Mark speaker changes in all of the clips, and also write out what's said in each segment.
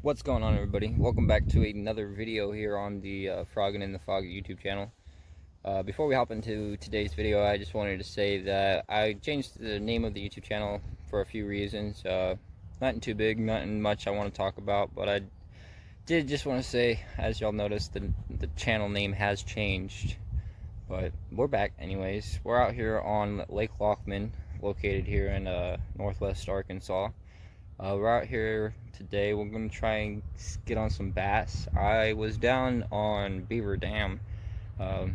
Speaker 1: What's going on, everybody? Welcome back to another video here on the Froggin' in the Fog YouTube channel. Before we hop into today's video, I just wanted to say that I changed the name of the YouTube channel for a few reasons. Nothing too big, nothing much I want to talk about, but I did just want to say, as y'all noticed, the channel name has changed. But we're back anyways. We're out here on Lake Lochman, located here in northwest Arkansas. We're out here today. We're going to try and get on some bass. I was down on Beaver Dam a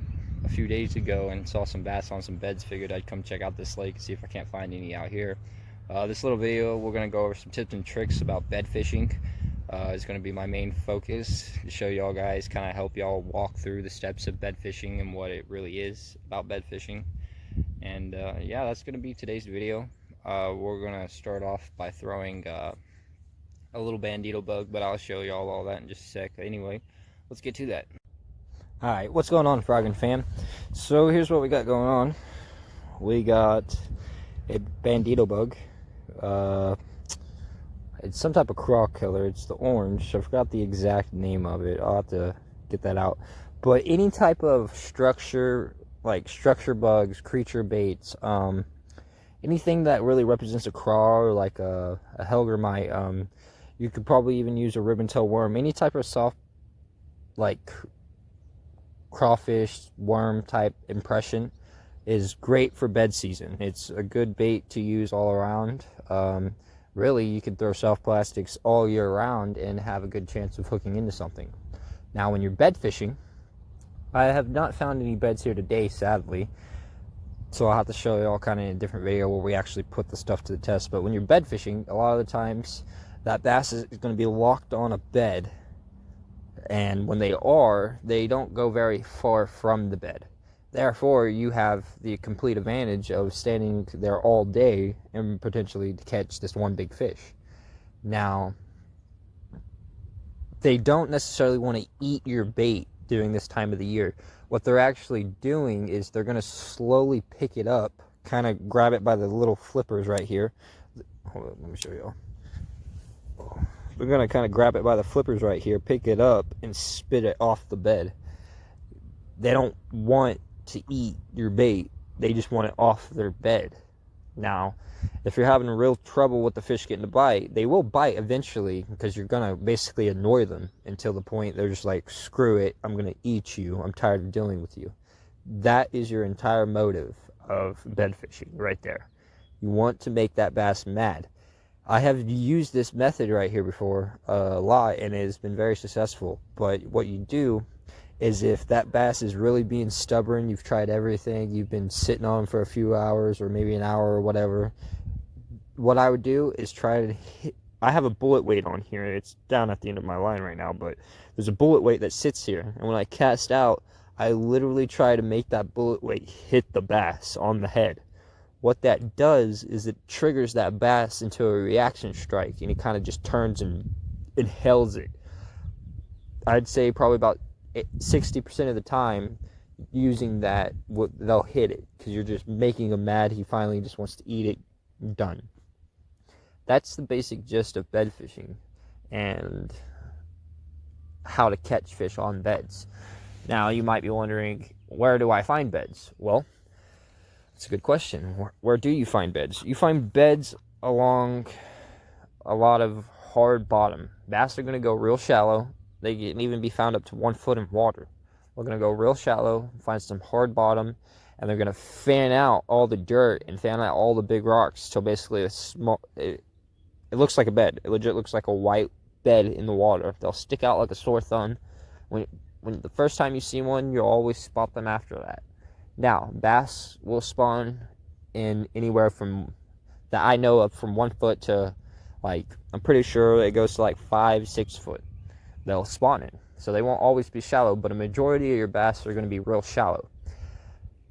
Speaker 1: few days ago and saw some bass on some beds. Figured I'd come check out this lake and see if I can't find any out here. This little video, we're going to go over some tips and tricks about bed fishing. It's going to be my main focus to show y'all guys, kind of help y'all walk through the steps of bed fishing and what it really is about bed fishing. And yeah, that's going to be today's video. We're going to start off by throwing a little bandito bug, but I'll show y'all all that in just a sec. Anyway, let's get to that. Alright, what's going on, Froggin' fam? So here's what we got going on. We got a bandito bug. It's some type of craw killer. It's the orange. I forgot the exact name of it. I'll have to get that out. But any type of structure, like structure bugs, creature baits, anything that really represents a craw or like a hellgrammite, you could probably even use a ribbon tail worm. Any type of soft, like crawfish, worm type impression is great for bed season. It's a good bait to use all around. Really, you could throw soft plastics all year round and have a good chance of hooking into something. Now, when you're bed fishing, I have not found any beds here today, sadly. So I'll have to show you all kind of in a different video where we actually put the stuff to the test. But when you're bed fishing, a lot of the times that bass is going to be locked on a bed. And when they are, they don't go very far from the bed. Therefore, you have the complete advantage of standing there all day and potentially to catch this one big fish. Now, they don't necessarily want to eat your bait during this time of the year. What they're actually doing is they're going to slowly pick it up, kind of grab it by the little flippers right here. Hold on, let me show you all. They're going to kind of grab it by the flippers right here, pick it up, and spit it off the bed. They don't want to eat your bait. They just want it off their bed. Now, if you're having real trouble with the fish getting to bite, they will bite eventually because you're going to basically annoy them until the point they're just like, screw it, I'm going to eat you. I'm tired of dealing with you. That is your entire motive of bed fishing right there. You want to make that bass mad. I have used this method right here before a lot, and it has been very successful. But what you do is if that bass is really being stubborn, you've tried everything, you've been sitting on for a few hours or maybe an hour or whatever, what I would do is try to hit. I have a bullet weight on here. It's down at the end of my line right now, but there's a bullet weight that sits here. And when I cast out, I literally try to make that bullet weight hit the bass on the head. What that does is it triggers that bass into a reaction strike, and he kind of just turns and inhales it. I'd say probably about 60% of the time using that, they'll hit it because you're just making him mad. He finally just wants to eat it. Done. That's the basic gist of bed fishing and how to catch fish on beds. Now, you might be wondering, where do I find beds? Well, it's a good question. Where do you find beds? You find beds along a lot of hard bottom. Bass are going to go real shallow. They can even be found up to 1 foot in water. We're going to go real shallow, find some hard bottom, and they're going to fan out all the dirt and fan out all the big rocks till basically it looks like a bed. It legit looks like a white bed in the water. They'll stick out like a sore thumb. When the first time you see one, you'll always spot them after that. Now, bass will spawn in anywhere from, that I know of, from 1 foot to, like, I'm pretty sure it goes to like 5-6 foot. They'll spawn in. So they won't always be shallow, but a majority of your bass are going to be real shallow.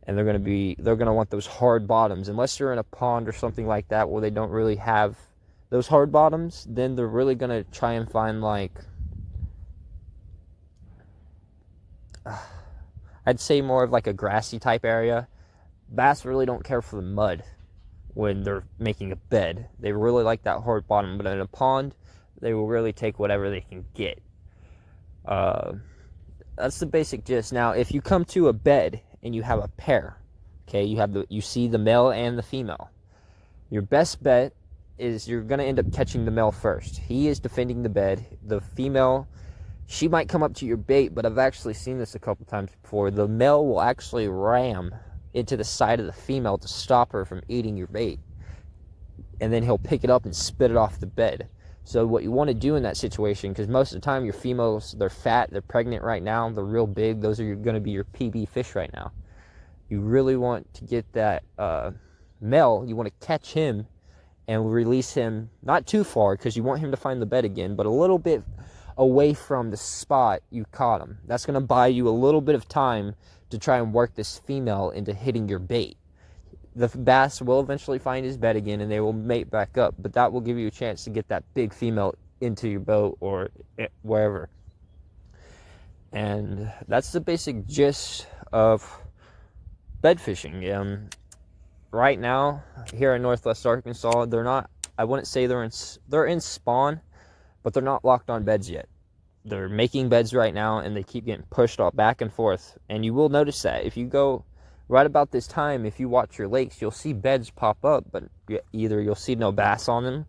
Speaker 1: And they're going to want those hard bottoms. Unless you're in a pond or something like that where they don't really have those hard bottoms, then they're really going to try and find, like, I'd say more of like a grassy type area. Bass really don't care for the mud when they're making a bed. They really like that hard bottom. But in a pond, they will really take whatever they can get. That's the basic gist. Now, if you come to a bed and you have a pair, okay, you see the male and the female, your best bet is you're going to end up catching the male first. He is defending the bed. The female, she might come up to your bait, but I've actually seen this a couple times before. The male will actually ram into the side of the female to stop her from eating your bait, and then he'll pick it up and spit it off the bed. So what you want to do in that situation, because most of the time your females, they're fat, they're pregnant right now, they're real big, those are going to be your PB fish right now. You really want to get that male, you want to catch him and release him not too far, because you want him to find the bed again, but a little bit away from the spot you caught him. That's going to buy you a little bit of time to try and work this female into hitting your bait. The bass will eventually find his bed again and they will mate back up, but that will give you a chance to get that big female into your boat or wherever. And that's the basic gist of bed fishing. Right now, here in Northwest Arkansas, I wouldn't say they're in spawn, but they're not locked on beds yet. They're making beds right now and they keep getting pushed off back and forth. And you will notice that if you go right about this time, if you watch your lakes, you'll see beds pop up, but either you'll see no bass on them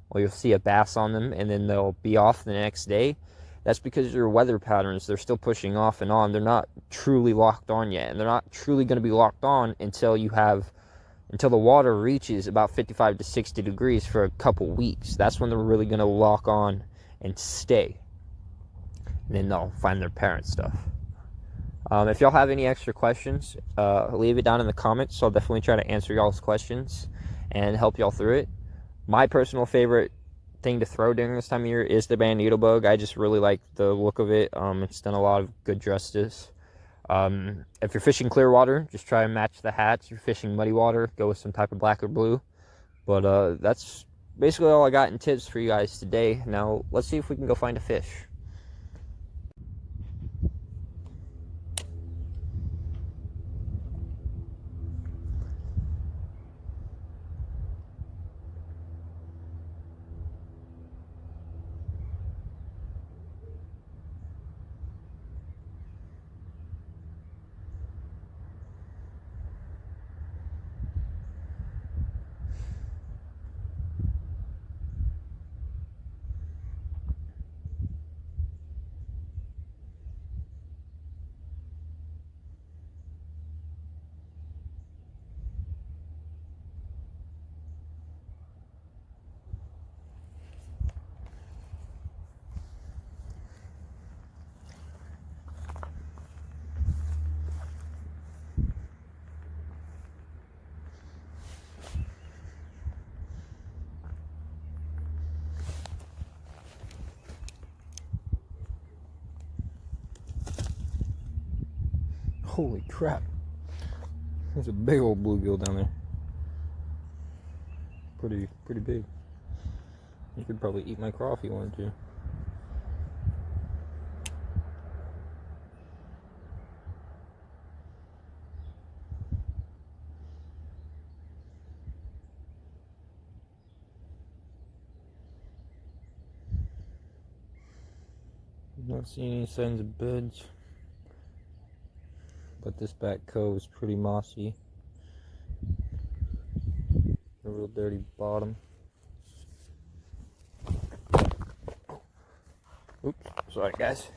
Speaker 1: or you'll see a bass on them and then they'll be off the next day. That's because your weather patterns, they're still pushing off and on. They're not truly locked on yet, and they're not truly going to be locked on until the water reaches about 55 to 60 degrees for a couple weeks. That's when they're really going to lock on and stay. And then they'll find their parent stuff. If y'all have any extra questions, leave it down in the comments. So I'll definitely try to answer y'all's questions and help y'all through it. My personal favorite thing to throw during this time of year is the band needlebug. I just really like the look of it. It's done a lot of good justice. If you're fishing clear water, just try and match the hatch. If you're fishing muddy water, go with some type of black or blue. But that's basically all I got in tips for you guys today. Now let's see if we can go find a fish. Holy crap. There's a big old bluegill down there. Pretty big. You could probably eat my craw if you wanted to. Not seeing any signs of beds, but this back cove is pretty mossy. A real dirty bottom. Oops, sorry guys.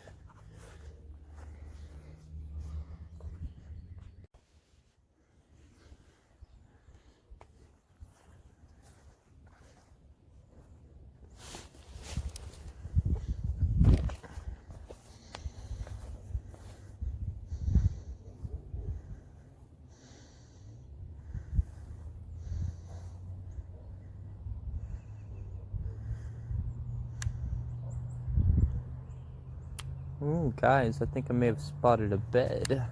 Speaker 1: Ooh, guys, I think I may have spotted a bed.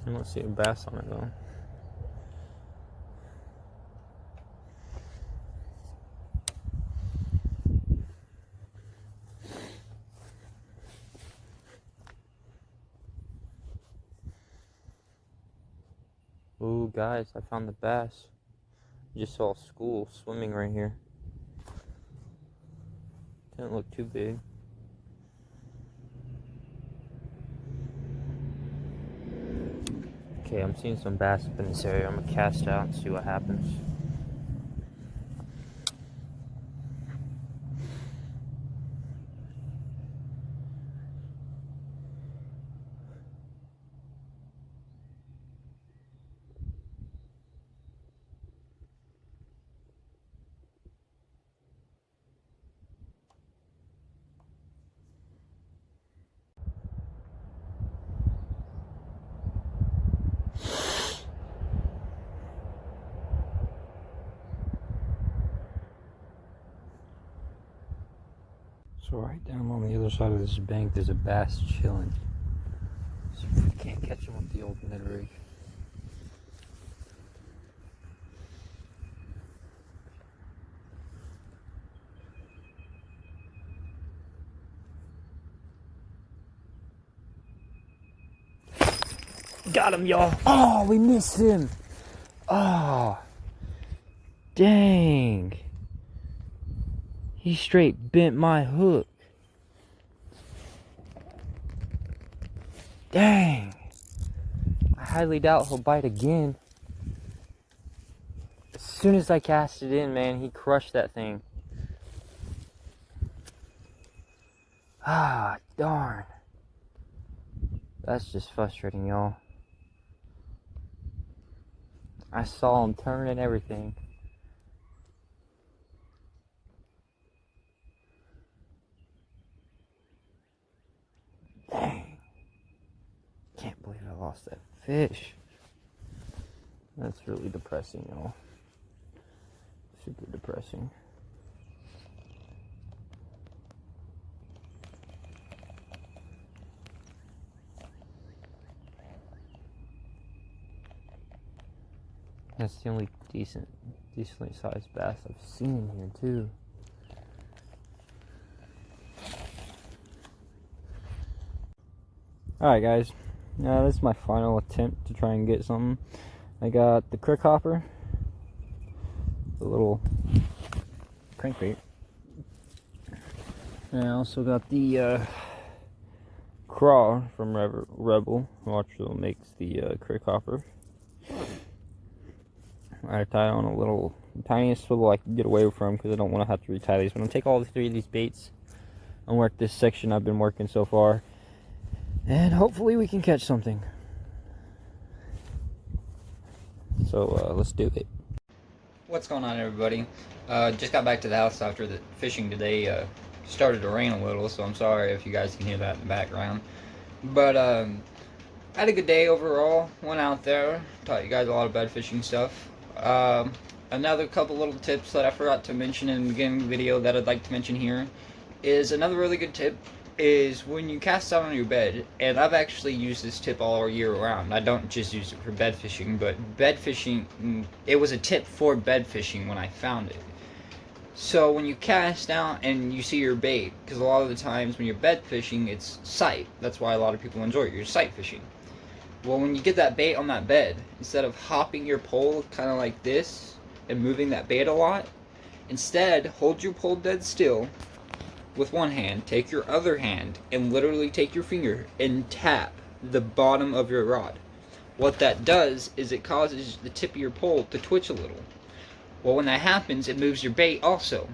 Speaker 1: I don't see a bass on it though. Ooh, guys, I found the bass. Just saw a school swimming right here. Didn't look too big. Okay, I'm seeing some bass up in this area. I'm gonna cast out and see what happens. So right down on the other side of this bank, there's a bass chilling. So we can't catch him with the old Ned rig. Got him, y'all. Oh, we missed him. Oh, dang. He straight bent my hook. Dang. I highly doubt he'll bite again. As soon as I cast it in, man, he crushed that thing. Ah, darn. That's just frustrating, y'all. I saw him turn and everything. Dang. Can't believe I lost that fish. That's really depressing, y'all. Super depressing. That's the only decently sized bass I've seen in here too. Alright guys, now this is my final attempt to try and get something. I got the crick hopper, the little crankbait, and I also got the craw from Rebel, who actually makes the crick hopper. I tie on a little tiniest swivel I can get away from because I don't want to have to retie these. But I'm going to take all 3 of these baits and work this section I've been working so far, and hopefully we can catch something. So let's do it. What's going on, everybody? Just got back to the house after the fishing today. Started to rain a little, so I'm sorry if you guys can hear that in the background. But I had a good day overall. Went out there, taught you guys a lot of bed fishing stuff. Another couple little tips that I forgot to mention in the beginning of the video that I'd like to mention here is another really good tip is when you cast out on your bed, and I've actually used this tip all year round. I don't just use it for bed fishing, but bed fishing, it was a tip for bed fishing when I found it. So when you cast out and you see your bait, because a lot of the times when you're bed fishing, it's sight. That's why a lot of people enjoy it. You're sight fishing. Well, when you get that bait on that bed, instead of hopping your pole kind of like this and moving that bait a lot, instead hold your pole dead still with one hand, take your other hand and literally take your finger and tap the bottom of your rod. What that does is it causes the tip of your pole to twitch a little. Well, when that happens, it moves your bait also,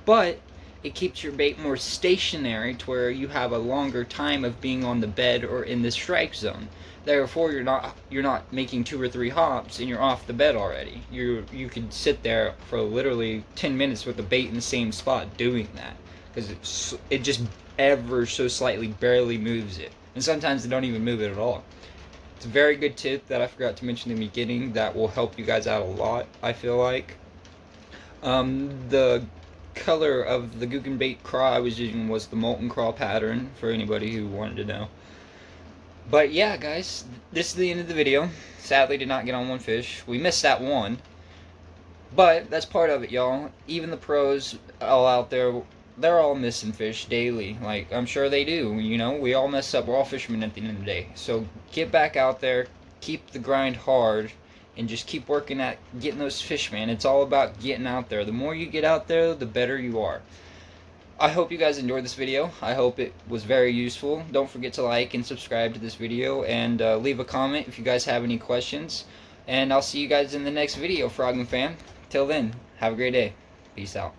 Speaker 1: but it keeps your bait more stationary to where you have a longer time of being on the bed or in the strike zone. Therefore, you're not making 2 or 3 hops and you're off the bed already. You could sit there for literally 10 minutes with the bait in the same spot doing that, because it just ever so slightly barely moves it, and sometimes they don't even move it at all. It's a very good tip that I forgot to mention in the beginning that will help you guys out a lot, I feel like. The color of the Googan bait craw I was using was the molten craw pattern, for anybody who wanted to know. But yeah, guys, this is the end of the video. Sadly, did not get on one fish. We missed that one. But that's part of it, y'all. Even the pros all out there, they're all missing fish daily. Like, I'm sure they do. We all mess up. We're all fishermen at the end of the day. So get back out there, keep the grind hard, and just keep working at getting those fish, man. It's all about getting out there. The more you get out there, the better you are. I hope you guys enjoyed this video. I hope it was very useful. Don't forget to like and subscribe to this video, and leave a comment if you guys have any questions. And I'll see you guys in the next video, Frogman fam. Till then, have a great day. Peace out.